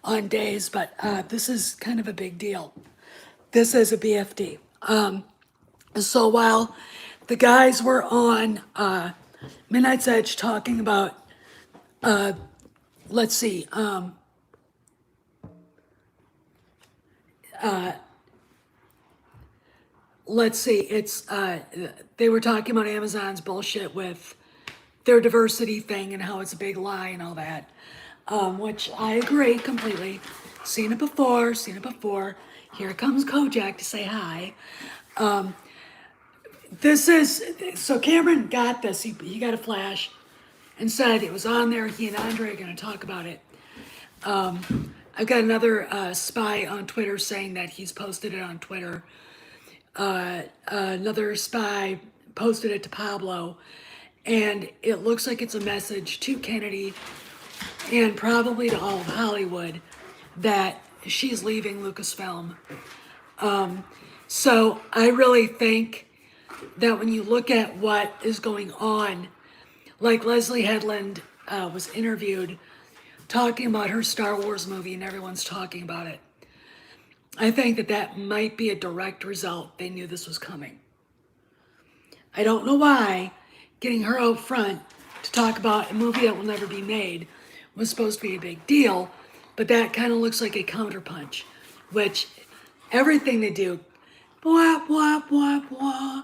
on days, but this is kind of a big deal. This is a BFD. So while the guys were on Midnight's Edge talking about, let's see, it's they were talking about Amazon's bullshit with their diversity thing and how it's a big lie and all that, which I agree completely. Seen it before, seen it before. Here comes Kojak to say hi. This is, so Cameron got this, he got a flash and said it was on there, he and Andre are gonna talk about it. I've got another spy on Twitter saying that he's posted it on Twitter. Another spy posted it to Pablo, and it looks like it's a message to Kennedy and probably to all of Hollywood that she's leaving Lucasfilm. So I really think that when you look at what is going on, like Leslie Headland was interviewed talking about her Star Wars movie and everyone's talking about it. I think that that might be a direct result. They knew this was coming. I don't know why getting her out front to talk about a movie that will never be made was supposed to be a big deal, but that kind of looks like a counterpunch, which everything they do, blah, blah, blah, blah.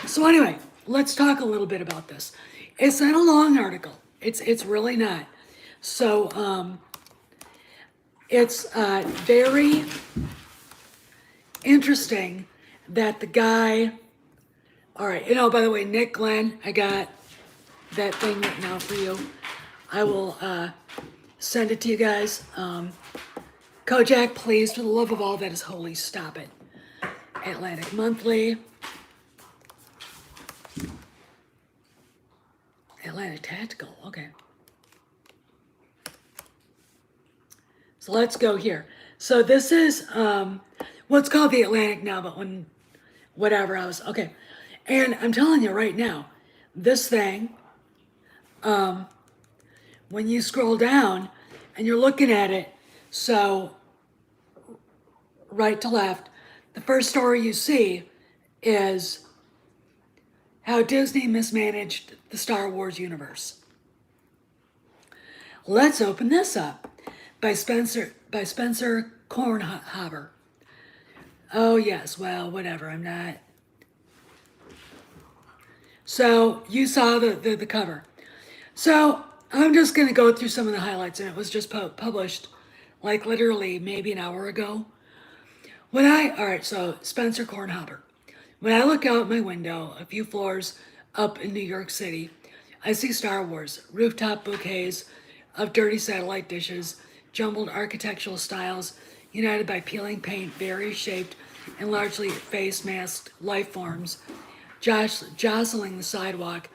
So anyway, let's talk a little bit about this. It's not a long article. It's really not. So it's very interesting that the guy, all right, by the way, Nick Glenn, I got that thing written out for you. I will send it to you guys. Kojak, please, for the love of all that is holy, stop it. Atlantic Monthly. Atlantic Tactical, okay. So let's go here. So this is what's called the Atlantic now, but when whatever I was, okay. And I'm telling you right now, this thing, when you scroll down and you're looking at it, so right to left, the first story you see is how Disney mismanaged the Star Wars universe. Let's open this up by Spencer Kornhaber. Oh yes, well, whatever, I'm not. So you saw the cover. So I'm just gonna go through some of the highlights, and it was just published like literally maybe an hour ago. All right, so Spencer Kornhaber. When I look out my window, a few floors up in New York City, I see Star Wars, rooftop bouquets of dirty satellite dishes, jumbled architectural styles, united by peeling paint, various shaped and largely face-masked life forms, jostling the sidewalk,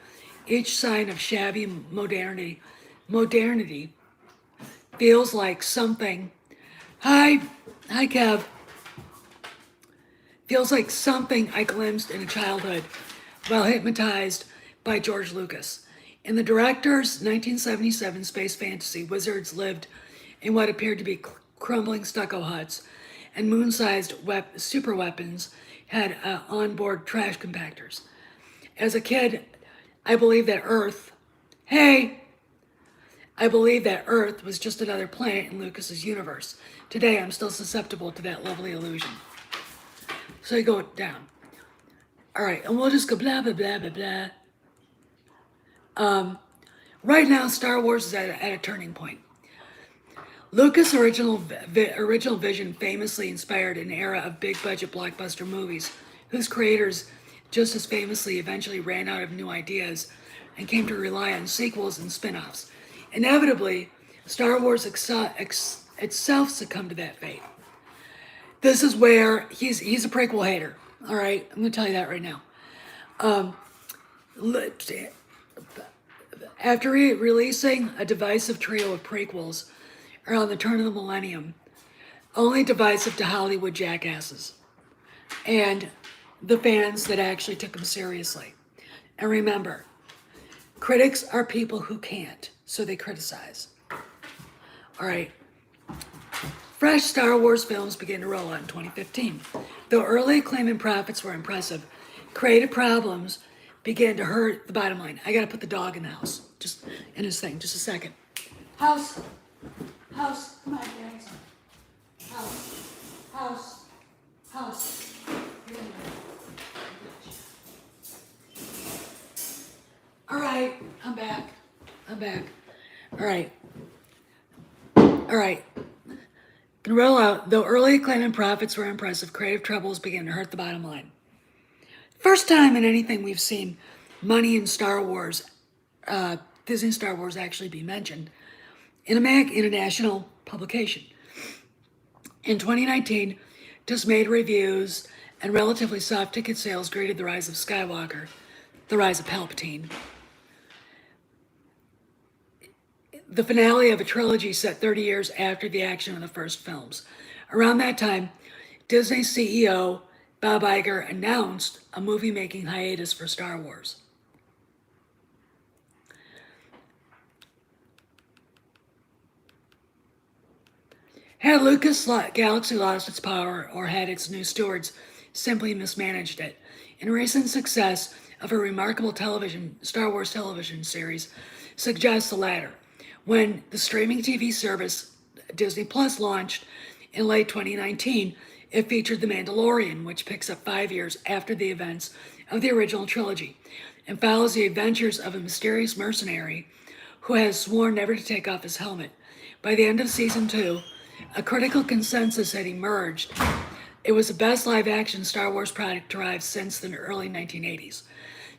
each sign of shabby modernity feels like something. Hi, Kev. Feels like something I glimpsed in a childhood while hypnotized by George Lucas. In the director's 1977 space fantasy, wizards lived in what appeared to be crumbling stucco huts, and moon-sized super weapons had onboard trash compactors. As a kid, I believed that Earth, I believed that Earth was just another planet in Lucas's universe. Today, I'm still susceptible to that lovely illusion. So you go down. All right, and we'll just go blah, blah, blah, blah, blah. Right now, Star Wars is at a turning point. Lucas' original vision famously inspired an era of big-budget blockbuster movies, whose creators just as famously eventually ran out of new ideas and came to rely on sequels and spin-offs. Inevitably, Star Wars itself succumbed to that fate. This is where he's a prequel hater. All right, I'm gonna tell you that right now. After releasing a divisive trio of prequels around the turn of the millennium, only divisive to Hollywood jackasses and the fans that actually took them seriously. And remember, critics are people who can't, so they criticize. All right, Fresh Star Wars films began to roll out in 2015. Though early acclaim and profits were impressive, creative problems began to hurt the bottom line. I gotta put the dog in the house, just in his thing, just a second. House, house, come on, guys. House, house, house. All right, I'm back. I'm back. All right. All right. Can roll out. Though early acclaim and profits were impressive, creative troubles began to hurt the bottom line. First time in anything we've seen money in Star Wars, Disney Star Wars actually be mentioned in a MAG international publication. In 2019, dismayed reviews and relatively soft ticket sales greeted the rise of Skywalker, the rise of Palpatine. The finale of a trilogy set 30 years after the action of the first films. Around that time, Disney CEO Bob Iger announced a movie-making hiatus for Star Wars. Had Lucas Galaxy lost its power, or had its new stewards simply mismanaged it? In recent success of a remarkable Star Wars television series suggests the latter. When the streaming TV service Disney Plus launched in late 2019, it featured The Mandalorian, which picks up 5 years after the events of the original trilogy and follows the adventures of a mysterious mercenary who has sworn never to take off his helmet. By the end of season 2, a critical consensus had emerged. It was the best live-action Star Wars product derived since the early 1980s.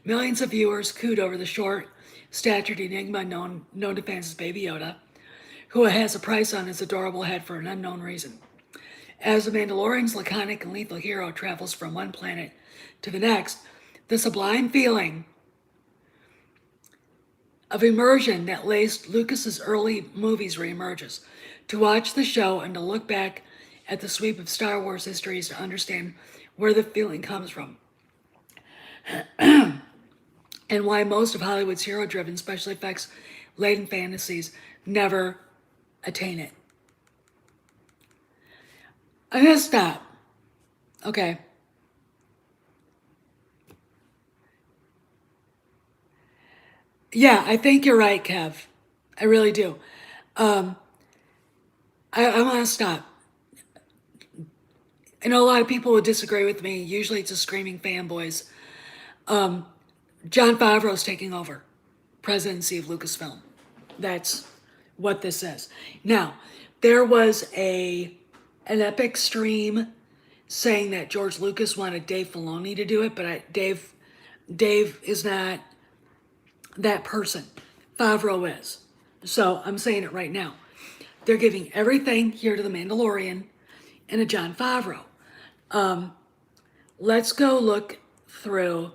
Millions of viewers cooed over the short-statured enigma known to fans as Baby Yoda, who has a price on his adorable head for an unknown reason. As the Mandalorian's laconic and lethal hero travels from one planet to the next, the sublime feeling of immersion that laced Lucas's early movies reemerges. To watch the show and to look back at the sweep of Star Wars history is to understand where the feeling comes from and why most of Hollywood's hero-driven special effects laden fantasies never attain it. I'm gonna stop. Okay. Yeah, I think you're right, Kev. I really do. I want to stop. I know a lot of people would disagree with me. Usually it's a screaming fanboys. Jon Favreau's taking over presidency of Lucasfilm. That's what this is. Now, there was an epic stream saying that George Lucas wanted Dave Filoni to do it, but Dave is not that person. Favreau is. So I'm saying it right now. They're giving everything here to The Mandalorian and a Jon Favreau. Let's go look through.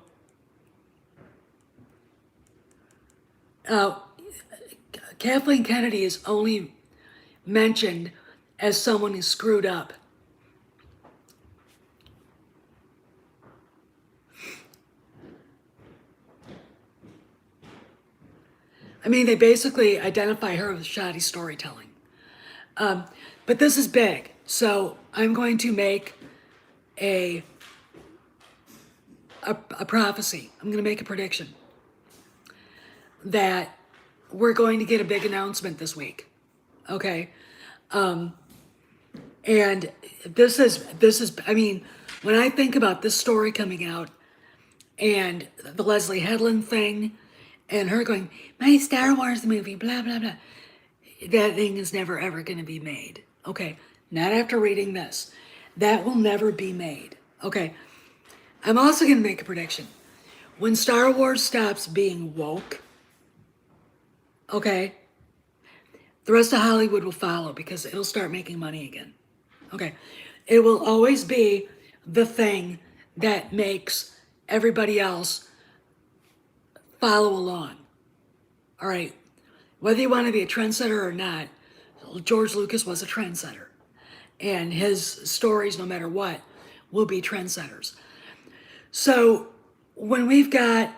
Kathleen Kennedy is only mentioned as someone who screwed up. I mean, they basically identify her with shoddy storytelling. But this is big, so I'm going to make a prophecy. I'm going to make a prediction that we're going to get a big announcement this week. Okay, and this is. I mean, when I think about this story coming out and the Leslie Headland thing, and her going, my Star Wars movie, blah blah blah. That thing is never ever going to be made. Okay, not after reading this. That will never be made. Okay, I'm also going to make a prediction. When Star Wars stops being woke, okay, the rest of Hollywood will follow because it'll start making money again. Okay, it will always be the thing that makes everybody else follow along. All right, whether you want to be a trendsetter or not, George Lucas was a trendsetter. And his stories, no matter what, will be trendsetters. So when we've got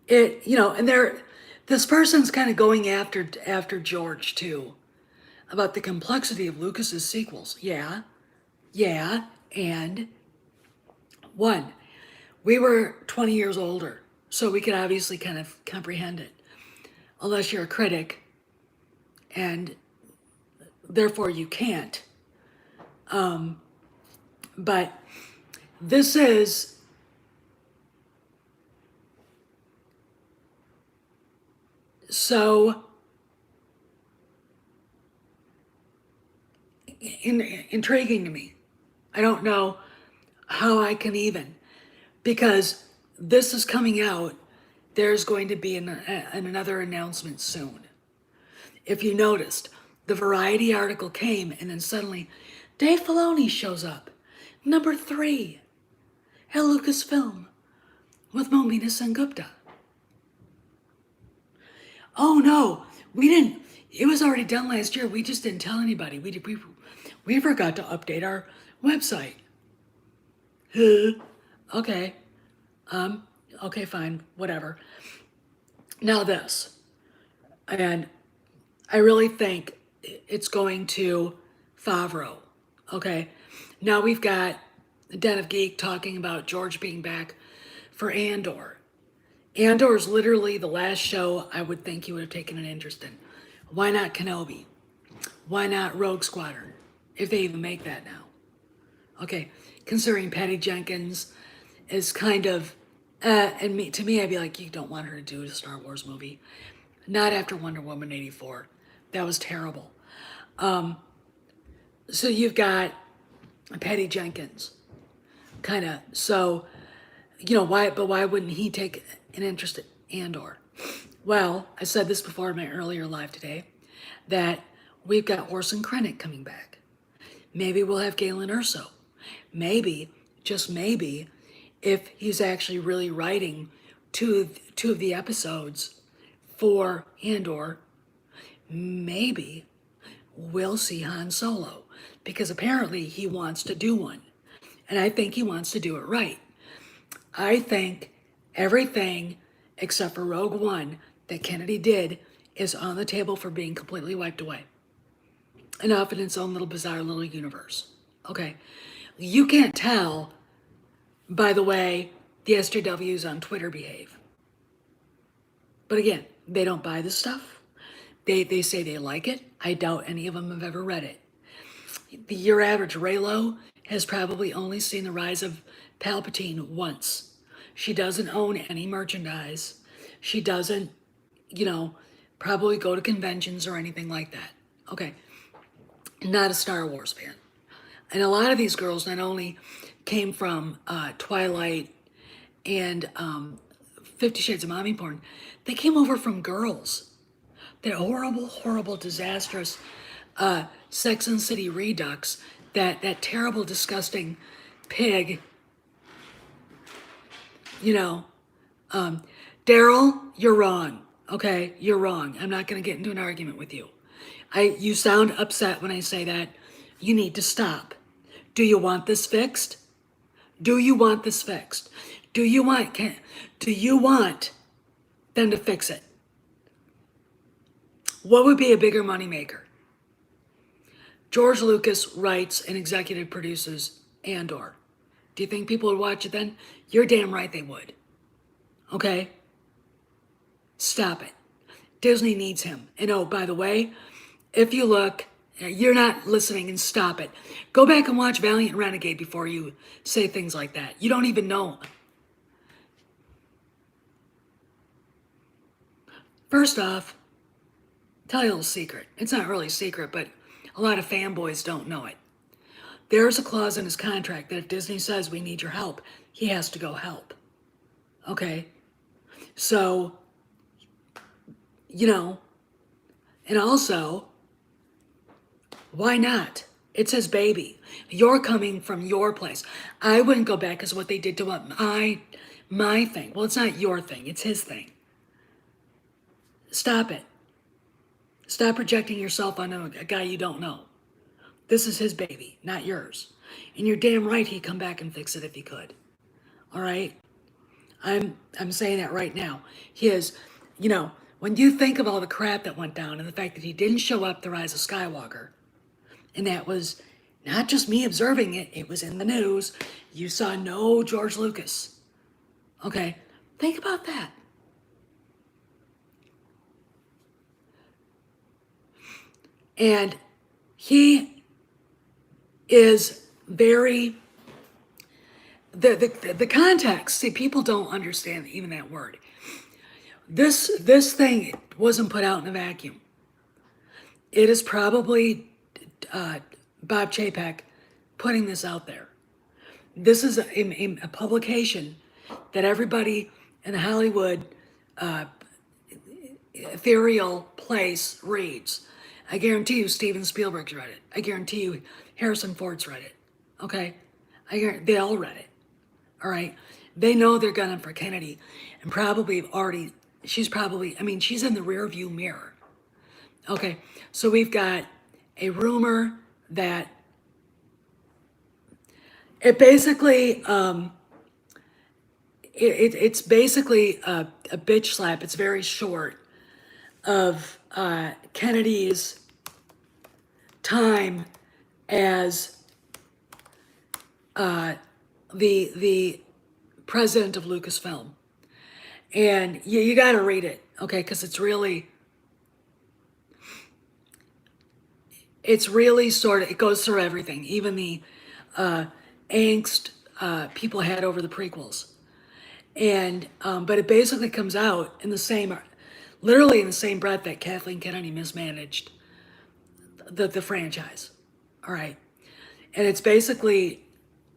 And this person's kind of going after George too about the complexity of Lucas's sequels. Yeah, yeah, and one, we were 20 years older, so we could obviously kind of comprehend it, unless you're a critic, and therefore you can't. But this is so intriguing to me. I don't know how I can even, because this is coming out. There's going to be another announcement soon. If you noticed, the Variety article came and then suddenly Dave Filoni shows up. Number 3 at Lucasfilm with Momina Sengupta. Oh no, we didn't. It was already done last year. We just didn't tell anybody. We forgot to update our website. Okay. Okay, fine. Whatever. Now this. And I really think it's going to Favreau. Okay. Now we've got Den of Geek talking about George being back for Andor. Andor is literally the last show I would think he would have taken an interest in. Why not Kenobi? Why not Rogue Squadron? If they even make that now. Okay, considering Patty Jenkins is kind of, to me, I'd be like, you don't want her to do a Star Wars movie. Not after Wonder Woman 84. That was terrible. So you've got Patty Jenkins, kind of. So, why wouldn't he take an interest in Andor? Well, I said this before in my earlier live today, that we've got Orson Krennic coming back. Maybe we'll have Galen Erso. Maybe, just maybe, if he's actually really writing two of the episodes for Andor, maybe we'll see Han Solo, because apparently he wants to do one. And I think he wants to do it right. I think everything except for Rogue One that Kennedy did is on the table for being completely wiped away. And off in its own little bizarre little universe. Okay. You can't tell by the way the SJWs on Twitter behave. But again, they don't buy this stuff. They say they like it. I doubt any of them have ever read it. Your average Raylo has probably only seen the rise of Palpatine once. She doesn't own any merchandise. She doesn't, probably go to conventions or anything like that. Okay. Not a Star Wars fan. And a lot of these girls not only came from Twilight and 50 Shades of Mommy porn, they came over from Girls. That horrible, horrible, disastrous Sex and City Redux, that terrible, disgusting pig, Daryl, you're wrong. Okay, you're wrong. I'm not going to get into an argument with you. You sound upset when I say that. You need to stop. Do you want this fixed? Do you want this fixed? Do you want them to fix it? What would be a bigger moneymaker? George Lucas writes and executive produces Andor. Do you think people would watch it then? You're damn right they would. Okay? Stop it. Disney needs him. And oh, by the way, if you look, you're not listening, and stop it. Go back and watch Valiant Renegade before you say things like that. You don't even know. First off, tell you a little secret. It's not really a secret, but a lot of fanboys don't know it. There's a clause in his contract that if Disney says we need your help, he has to go help. Okay? So, and also, why not? It's his baby. You're coming from your place. I wouldn't go back as what they did to my thing. Well, it's not your thing. It's his thing. Stop it. Stop projecting yourself on a guy you don't know. This is his baby, not yours. And you're damn right he'd come back and fix it if he could. All right? I'm saying that right now. His, you know, when you think of all the crap that went down and the fact that he didn't show up to Rise of Skywalker, and that was not just me observing it, it was in the news. You saw no George Lucas. Okay, think about that. And he is very the context. See, people don't understand even that word. This thing wasn't put out in a vacuum. It is probably Bob Chapek putting this out there. This is a publication that everybody in the Hollywood ethereal place reads. I guarantee you Steven Spielberg's read it. I guarantee you Harrison Ford's read it. Okay? They all read it. All right? They know they're gunning for Kennedy and probably already, she's in the rear view mirror. Okay? So we've got a rumor that it basically, it's basically a bitch slap. It's very short of Kennedy's time as the president of Lucasfilm, and you got to read it, okay? Because it's really sort of, it goes through everything, even the angst people had over the prequels, and but it basically comes out in the same, literally in the same breath that Kathleen Kennedy mismanaged the franchise. All right, and it's basically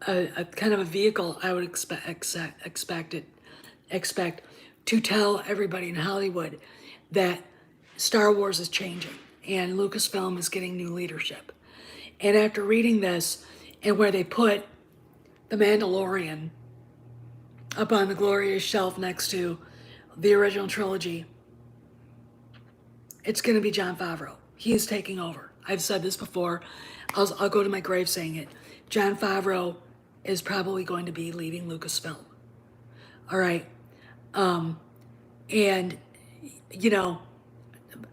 a kind of a vehicle I would expect to tell everybody in Hollywood that Star Wars is changing and Lucasfilm is getting new leadership. And after reading this and where they put The Mandalorian up on the glorious shelf next to the original trilogy, it's going to be Jon Favreau. He is taking over. I've said this before. I'll go to my grave saying it. Jon Favreau is probably going to be leading Lucasfilm. All right. And, you know,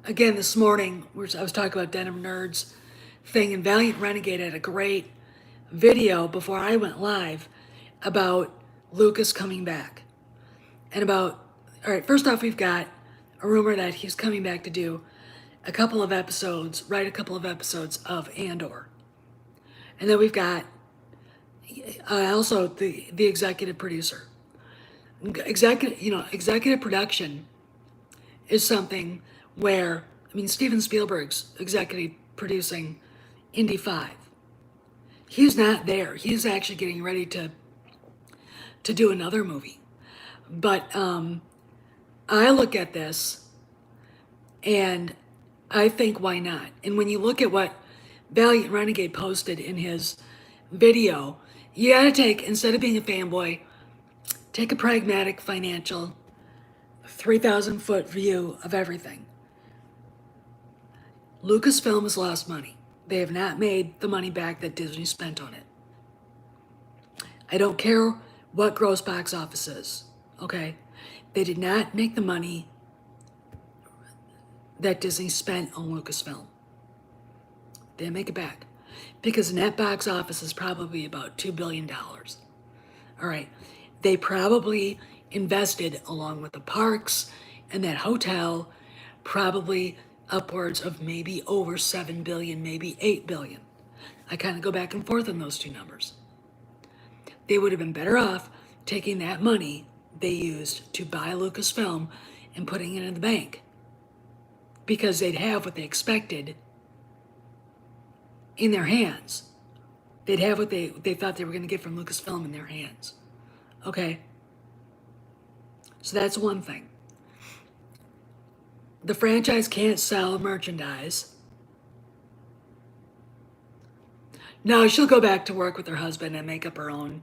again, this morning, I was talking about Denim Nerds thing, and Valiant Renegade had a great video before I went live about Lucas coming back. And about, all right, first off, we've got a rumor that he's coming back to do write a couple of episodes of Andor. And then we've got also the executive producer. Executive production is something where, Steven Spielberg's executive producing Indy 5. He's not there. He's actually getting ready to do another movie. But I look at this and I think, why not? And when you look at what Valiant Renegade posted in his video, you gotta take, instead of being a fanboy, take a pragmatic financial 3,000 foot view of everything. Lucasfilm has lost money. They have not made the money back that Disney spent on it. I don't care what gross box office is, okay? They did not make the money that Disney spent on Lucasfilm. They didn't make it back. Because net box office is probably about $2 billion. All right. They probably invested, along with the parks and that hotel, probably upwards of maybe over 7 billion, maybe 8 billion. I kind of go back and forth on those two numbers. They would have been better off taking that money they used to buy Lucasfilm and putting it in the bank, because they'd have what they expected in their hands. They'd have what they thought they were going to get from Lucasfilm in their hands. Okay? So that's one thing. The franchise can't sell merchandise. No, she'll go back to work with her husband and make up her own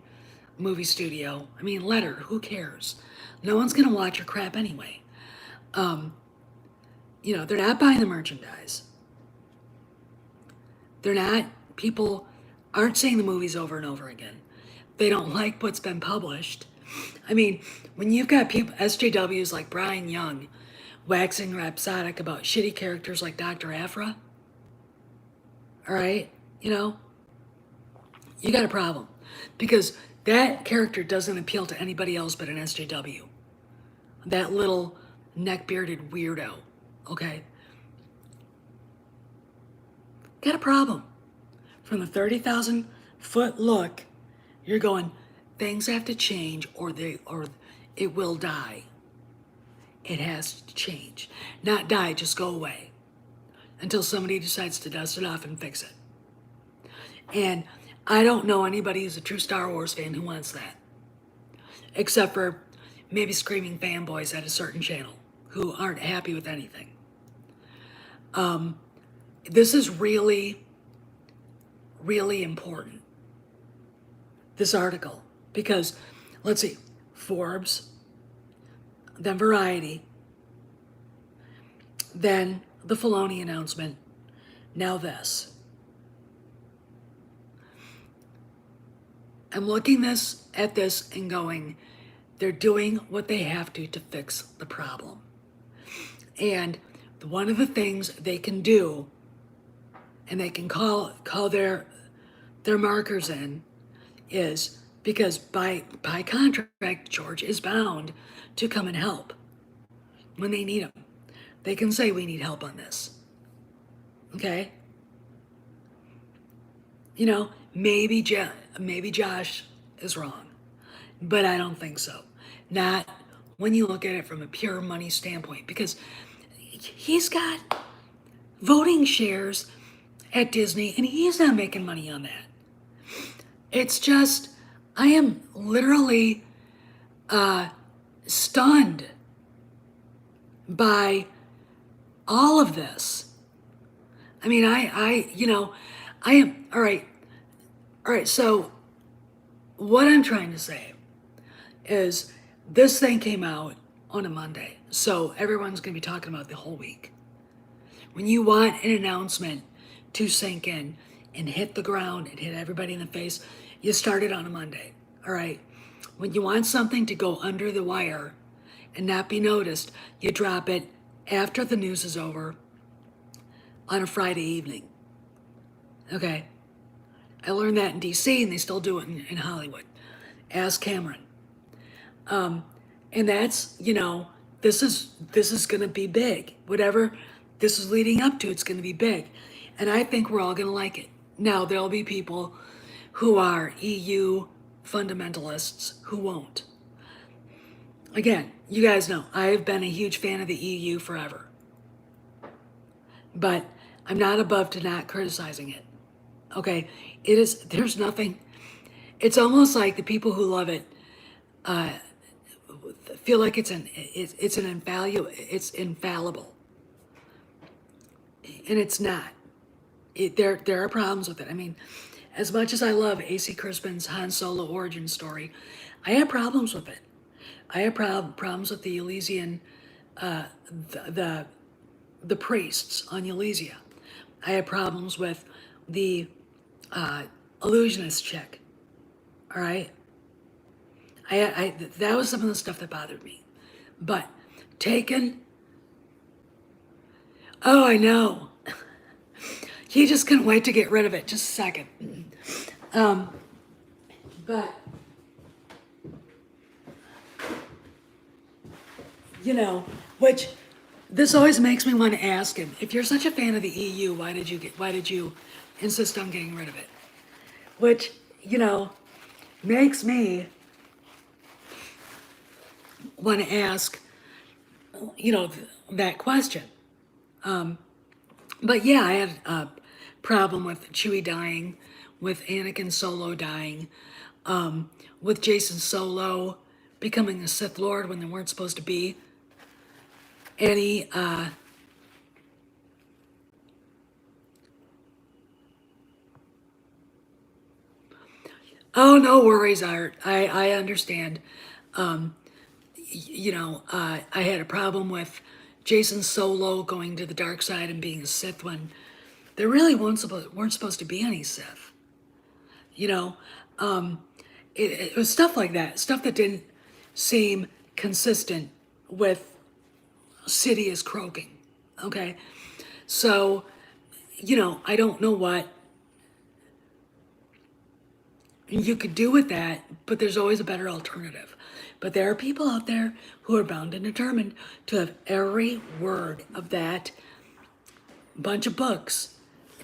movie studio. Let her. Who cares? No one's going to watch her crap anyway. They're not buying the merchandise. People aren't seeing the movies over and over again. They don't like what's been published. I mean, when you've got people, SJWs like Brian Young, waxing rhapsodic about shitty characters like Dr. Afra, all right, you know, you got a problem. Because that character doesn't appeal to anybody else but an SJW. That little neck-bearded weirdo, okay? Got a problem. From the 30,000 foot look, you're going, things have to change or it will die. It has to change. Not die, just go away. Until somebody decides to dust it off and fix it. And I don't know anybody who's a true Star Wars fan who wants that. Except for maybe screaming fanboys at a certain channel who aren't happy with anything. This is really, really important, this article, because let's see, Forbes, then Variety, then the Filoni announcement, now this. I'm looking at this and going, they're doing what they have to fix the problem. And one of the things they can do, and they can call their markers in, is because by contract, George is bound to come and help when they need him. They can say, we need help on this. Okay? You know, maybe Josh is wrong, but I don't think so. Not when you look at it from a pure money standpoint, because he's got voting shares at Disney and he's not making money on that. It's just, I am literally stunned by all of this. I mean, I am, all right, so what I'm trying to say is this thing came out on a Monday, so everyone's going to be talking about it the whole week. When you want an announcement to sink in and hit the ground and hit everybody in the face, you start it on a Monday, all right? When you want something to go under the wire and not be noticed, you drop it after the news is over on a Friday evening, okay? I learned that in DC and they still do it in Hollywood. Ask Cameron. And that's, this is going to be big. Whatever this is leading up to, it's going to be big. And I think we're all going to like it. Now, there'll be people who are EU fundamentalists who won't. Again, you guys know, I've been a huge fan of the EU forever. But I'm not above to not criticizing it. Okay? There's nothing, it's almost like the people who love it feel like it's infallible. And it's not. There are problems with it. I mean, as much as I love A.C. Crispin's Han Solo origin story, I have problems with it. I have problems with the Elysian, the priests on Elysia. I have problems with the illusionist chick. All right? That was some of the stuff that bothered me. But Taken, oh, I know. He just couldn't wait to get rid of it. Just a second. But, which this always makes me want to ask him, if you're such a fan of the EU, why did you insist on getting rid of it? Which, makes me want to ask, that question. But yeah, I had a problem with Chewie dying, with Anakin Solo dying, with Jason Solo becoming a Sith Lord when they weren't supposed to be any, oh, no worries, Art. I understand. I had a problem with Jason Solo going to the dark side and being a Sith when there really weren't supposed to be any Sith. It was stuff like that, stuff that didn't seem consistent with City is croaking. Okay. So, I don't know what you could do with that, but there's always a better alternative. But there are people out there who are bound and determined to have every word of that bunch of books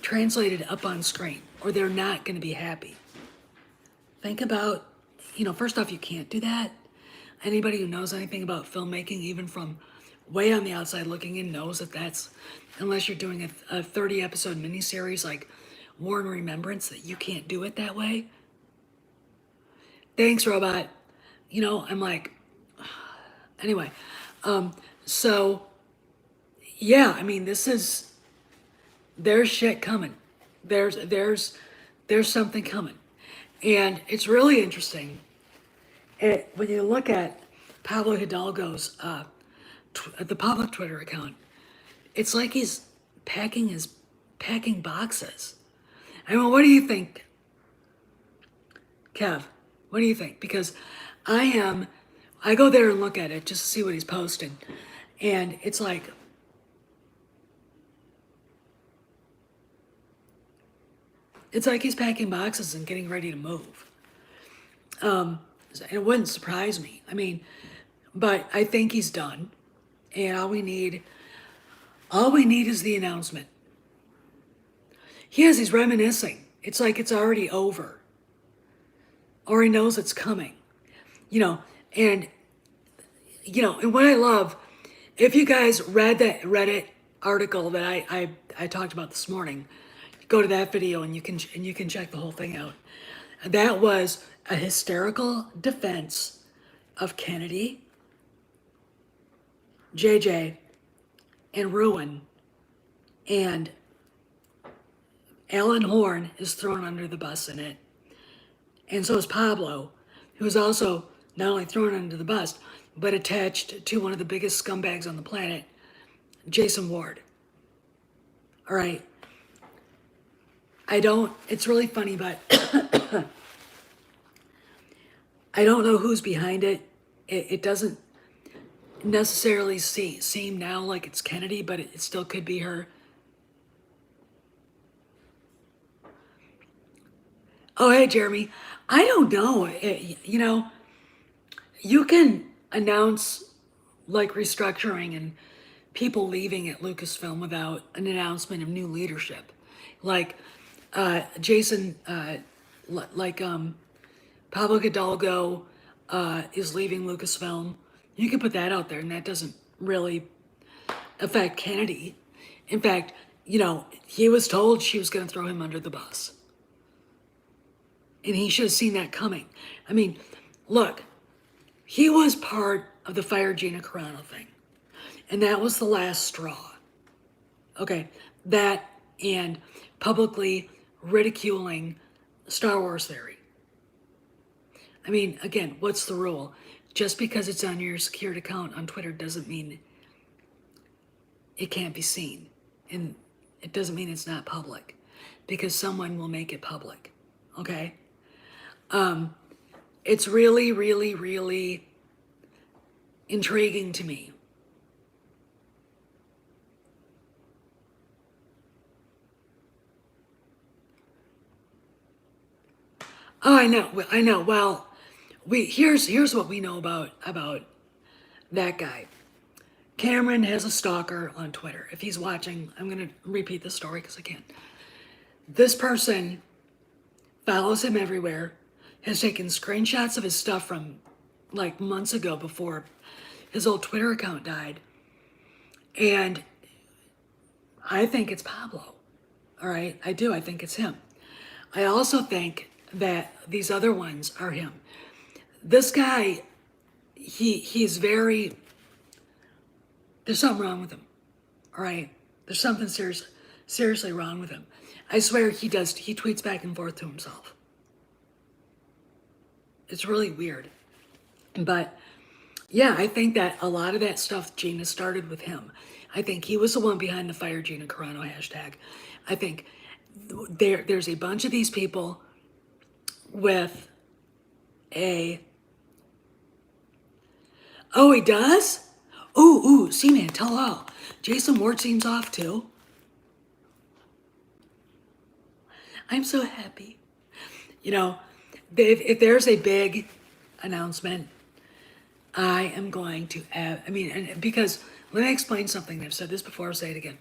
translated up on screen, or they're not going to be happy. Think about, first off, you can't do that. Anybody who knows anything about filmmaking, even from way on the outside looking in, knows that that's, unless you're doing a 30 episode miniseries like War and Remembrance, that you can't do it that way. Thanks, robot. I'm like, anyway. So, yeah, I mean, there's shit coming. There's something coming. And it's really interesting. When you look at Pablo Hidalgo's the public Twitter account, it's like he's packing boxes. I mean, what do you think, Kev? What do you think? Because I go there and look at it just to see what he's posting, and it's like, he's packing boxes and getting ready to move. It wouldn't surprise me. I mean, but I think he's done, and all we need is the announcement. He's reminiscing. It's like it's already over, or he knows it's coming. And what I love, if you guys read that Reddit article that I talked about this morning, go to that video and you can check the whole thing out. That was a hysterical defense of Kennedy, JJ, and Ruin, and Alan Horn is thrown under the bus in it, and so is Pablo, who's also not only thrown under the bus, but attached to one of the biggest scumbags on the planet, Jason Ward. All right. It's really funny, but I don't know who's behind it. It doesn't necessarily seem now like it's Kennedy, but it still could be her. Oh, hey, Jeremy. I don't know. You can announce like restructuring and people leaving at Lucasfilm without an announcement of new leadership. Like Jason, Pablo Hidalgo is leaving Lucasfilm. You can put that out there, and that doesn't really affect Kennedy. In fact, he was told she was going to throw him under the bus. And he should have seen that coming. I mean, look, he was part of the Fire Gina Carano thing. And that was the last straw. Okay, that and publicly ridiculing Star Wars theory. I mean, again, what's the rule? Just because it's on your secured account on Twitter doesn't mean it can't be seen. And it doesn't mean it's not public. Because someone will make it public. Okay? It's really, really, really intriguing to me. Oh, I know. Well, here's what we know about that guy. Cameron has a stalker on Twitter. If he's watching, I'm going to repeat the story because I can't. This person follows him everywhere, has taken screenshots of his stuff from like months ago before his old Twitter account died. And I think it's Pablo. All right, I do. I think it's him. I also think that these other ones are him. This guy, he's very, there's something wrong with him. All right, there's something seriously wrong with him. I swear he tweets back and forth to himself. It's really weird. But yeah, I think that a lot of that stuff Gina started with him. I think he was the one behind the Fire Gina Carano hashtag. I think there's a bunch of these people with a Oh, he does? Ooh, see, man, tell all. Jason Wardstein's off too. I'm so happy. You know, if there's a big announcement, I am going to add, because let me explain something. I've said this before, I'll say it again.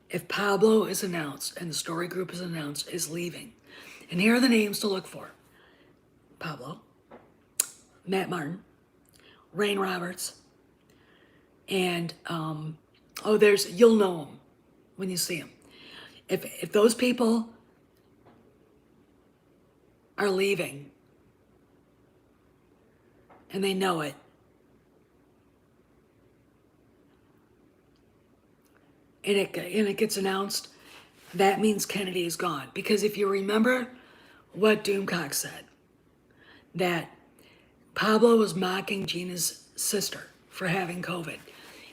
If Pablo is announced and the story group is announced, is leaving, and here are the names to look for: Pablo, Matt Martin, Rain Roberts, and you'll know him when you see him. If those people are leaving and they know it, and it gets announced, that means Kennedy is gone. Because if you remember what Doomcock said, that Pablo was mocking Gina's sister for having COVID,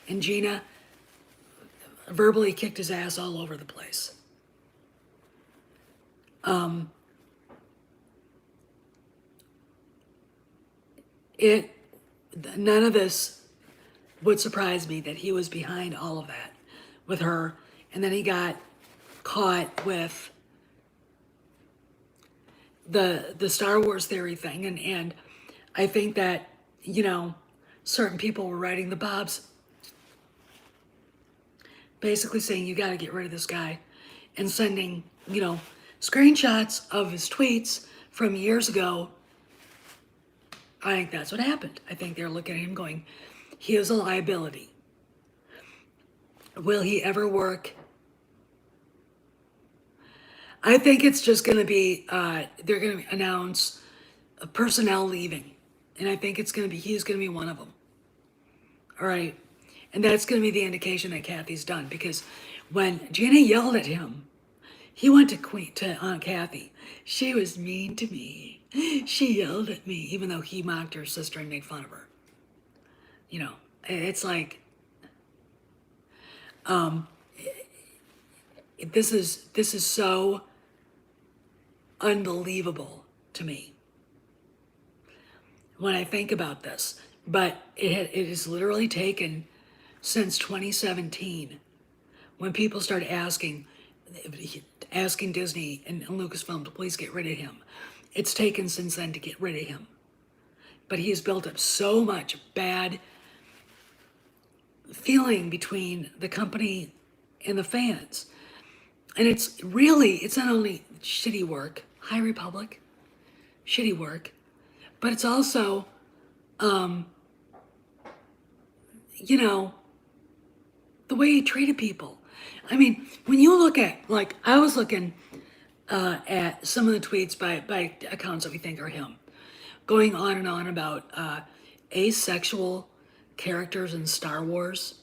and Gina verbally kicked his ass all over the place. None of this would surprise me that he was behind all of that with her, and then he got caught with the Star Wars theory thing, and I think that, certain people were writing the Bobs basically saying you got to get rid of this guy, and sending, screenshots of his tweets from years ago. I think that's what happened. I think they're looking at him going, he is a liability. Will he ever work? I think it's just going to be, they're going to announce personnel leaving. And I think he's going to be one of them. All right. And that's going to be the indication that Kathy's done. Because when Gina yelled at him, he went to Aunt Kathy. She was mean to me. She yelled at me, even though he mocked her sister and made fun of her. It's like, this is so unbelievable to me when I think about this. But it is literally taken since 2017 when people started asking Disney and Lucasfilm to please get rid of him. It's taken since then to get rid of him. But he has built up so much bad feeling between the company and the fans. And it's not only shitty work, High Republic, shitty work, but it's also, the way he treated people. I mean, when you look at, I was looking at some of the tweets by accounts that we think are him, going on and on about asexual characters in Star Wars.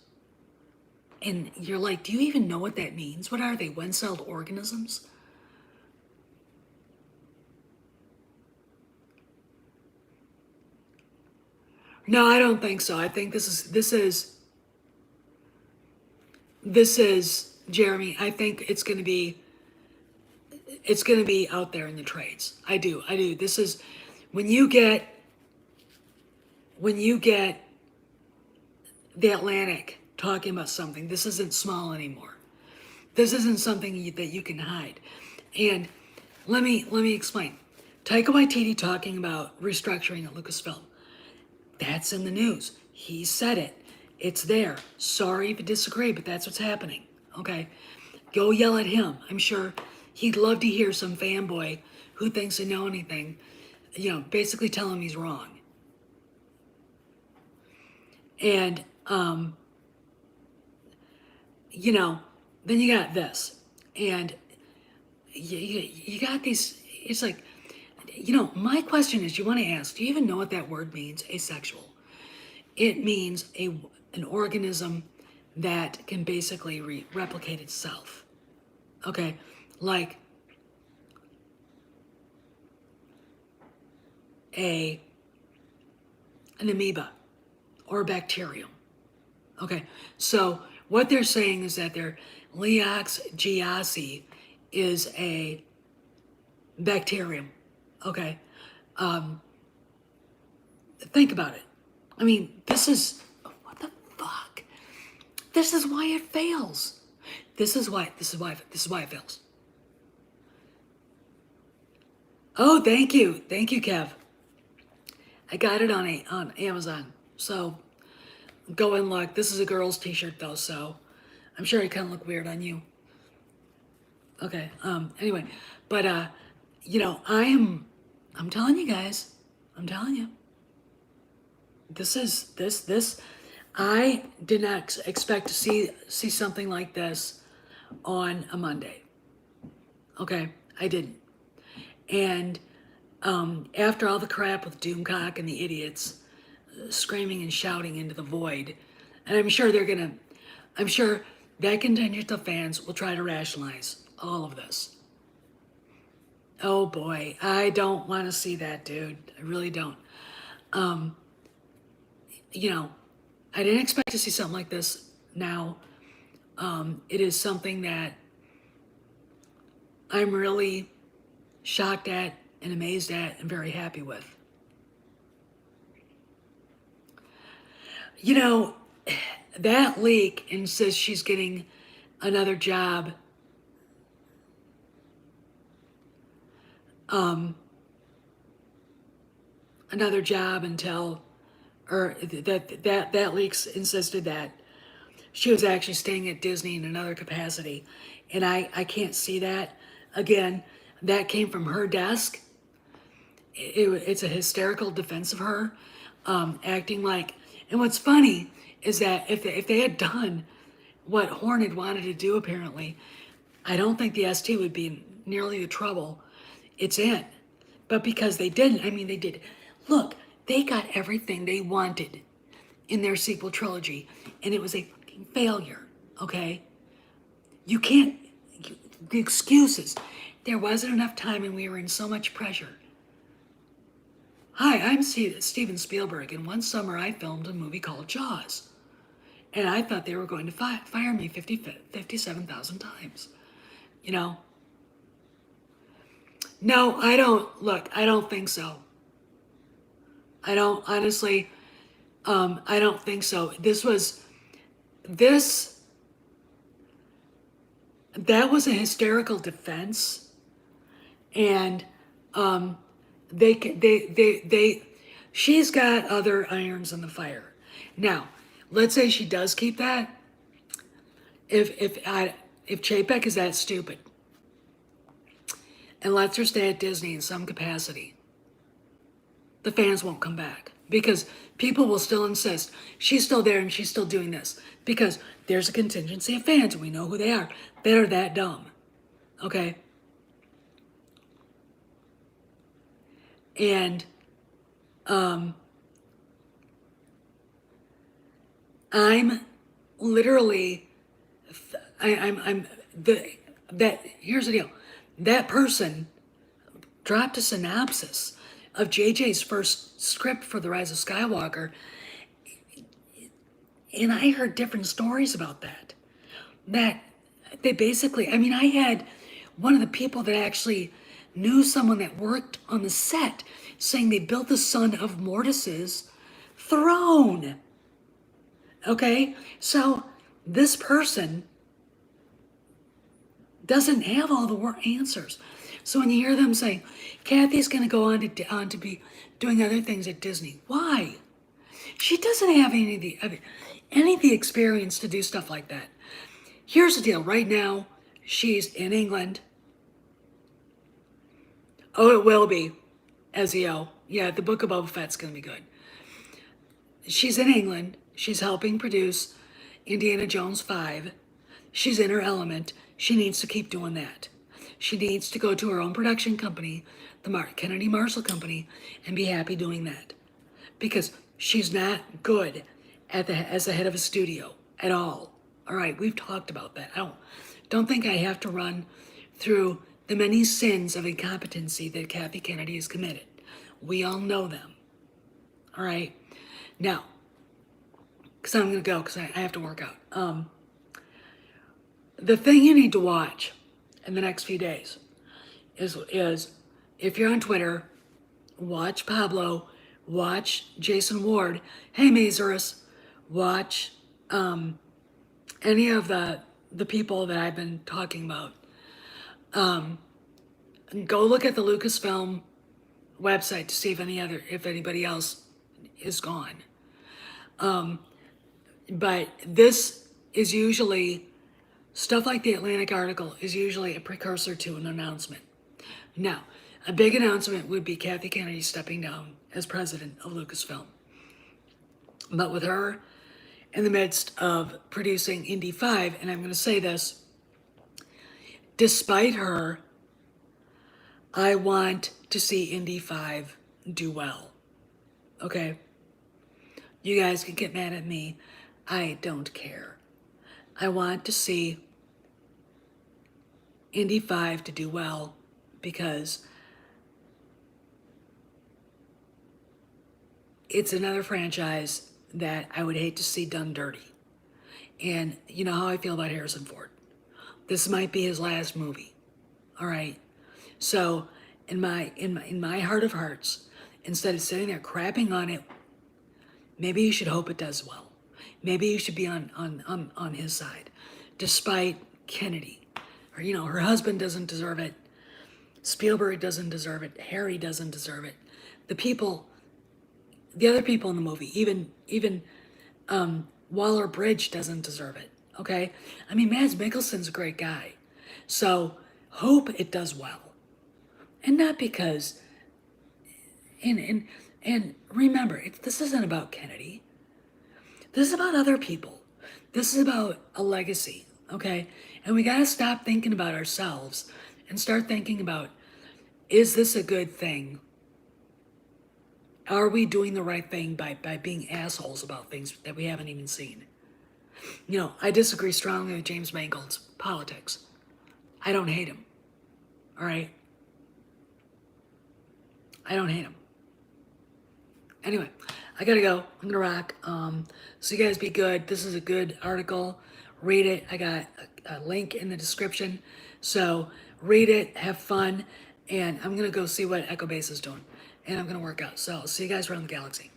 And you're like, do you even know what that means? What are they, one-celled organisms? No, I don't think so. I think this is Jeremy. I think it's going to be out there in the trades. I do. This is when you get the Atlantic talking about something. This isn't small anymore. This isn't something that you can hide. And let me explain. Taika Waititi talking about restructuring at Lucasfilm. That's in the news. He said it. It's there. Sorry if you disagree, but that's what's happening. Okay? Go yell at him. I'm sure he'd love to hear some fanboy who thinks they know anything, basically tell him he's wrong. And, then you got this. And you got these, it's like, my question is, you want to ask, do you even know what that word means, asexual? It means an organism that can basically replicate itself. Okay, like an amoeba or a bacterium. Okay, so what they're saying is that their Leox giaci is a bacterium. Okay, think about it. I mean, this is, what the fuck? This is why it fails. This is why it fails. Oh, thank you. Thank you, Kev. I got it on Amazon. So go and look. This is a girl's t-shirt though, so I'm sure it kind of look weird on you. Okay. Anyway, but I'm telling you guys, I'm telling you. This I did not expect to see something like this on a Monday. Okay, I didn't. And after all the crap with Doomcock and the idiots screaming and shouting into the void, and I'm sure that contingent of fans will try to rationalize all of this. Oh boy, I don't want to see that, dude. I really don't. I didn't expect to see something like this now. It is something that I'm really shocked at and amazed at and very happy with. That leak and says she's getting another job. Another job until, or that leaks insisted that she was actually staying at Disney in another capacity. And I can't see that. Again, that came from her desk. It's a hysterical defense of her, acting like, and what's funny is that if they had done what Horn had wanted to do, apparently, I don't think the ST would be in nearly the trouble it's in. But because they didn't, I mean, they did. Look, they got everything they wanted in their sequel trilogy, and it was a fucking failure, okay? You can't, the excuses. There wasn't enough time and we were in so much pressure. Hi, I'm Steven Spielberg, and one summer I filmed a movie called Jaws. And I thought they were going to fire me 57,000 times. No, I don't think so. I don't, honestly, I don't think so. That was a hysterical defense. And she's got other irons in the fire. Now, let's say she does keep that. If Chapek is that stupid and lets her stay at Disney in some capacity, the fans won't come back because people will still insist she's still there and she's still doing this because there's a contingency of fans. We know who they are. They're that dumb. Okay. And I'm literally, here's the deal. That person dropped a synopsis of JJ's first script for The Rise of Skywalker, and I heard different stories about that. That they basically, I mean, I had one of the people that actually knew someone that worked on the set saying they built the son of Mortis's throne. Okay, so this person doesn't have all the answers. So when you hear them saying, Kathy's going to go on to be doing other things at Disney, why? She doesn't have any of the experience to do stuff like that. Here's the deal. Right now, she's in England. Oh, it will be, SEO. Yeah, the Book of Boba Fett's going to be good. She's in England. She's helping produce Indiana Jones 5. She's in her element. She needs to keep doing that. She needs to go to her own production company, the Kennedy Marshall Company, and be happy doing that. Because she's not good as the head of a studio at all. All right, we've talked about that. I don't think I have to run through the many sins of incompetency that Kathy Kennedy has committed. We all know them. All right? Now, because I'm going to go because I have to work out. The thing you need to watch in the next few days is if you're on Twitter, watch Pablo watch Jason Ward. Hey, Mazurus, watch any of the people that I've been talking about. Go look at the Lucasfilm website to see if anybody else is gone. But this is usually, stuff like the Atlantic article is usually a precursor to an announcement. Now, a big announcement would be Kathy Kennedy stepping down as president of Lucasfilm. But with her in the midst of producing Indy 5, and I'm going to say this, despite her, I want to see Indy 5 do well. Okay? You guys can get mad at me. I don't care. I want to see Indy 5 to do well because it's another franchise that I would hate to see done dirty. And you know how I feel about Harrison Ford. This might be his last movie. All right. So in my heart of hearts, instead of sitting there crapping on it, maybe you should hope it does well. Maybe you should be on his side, despite Kennedy. Or, you know, her husband doesn't deserve it. Spielberg doesn't deserve it. Harry doesn't deserve it. The other people in the movie, even Waller-Bridge doesn't deserve it. Okay, I mean, Mads Mikkelsen's a great guy, so hope it does well, and not because. And remember, this isn't about Kennedy. This is about other people. This is about a legacy. Okay, and we gotta stop thinking about ourselves and start thinking about: is this a good thing? Are we doing the right thing by being assholes about things that we haven't even seen? You know, I disagree strongly with James Mangold's politics. I don't hate him. All right? I don't hate him. Anyway, I gotta go. I'm gonna rock. So you guys be good. This is a good article. Read it. I got a link in the description. So read it, have fun, and I'm gonna go see what Echo Base is doing. And I'm gonna work out. So see you guys around the galaxy.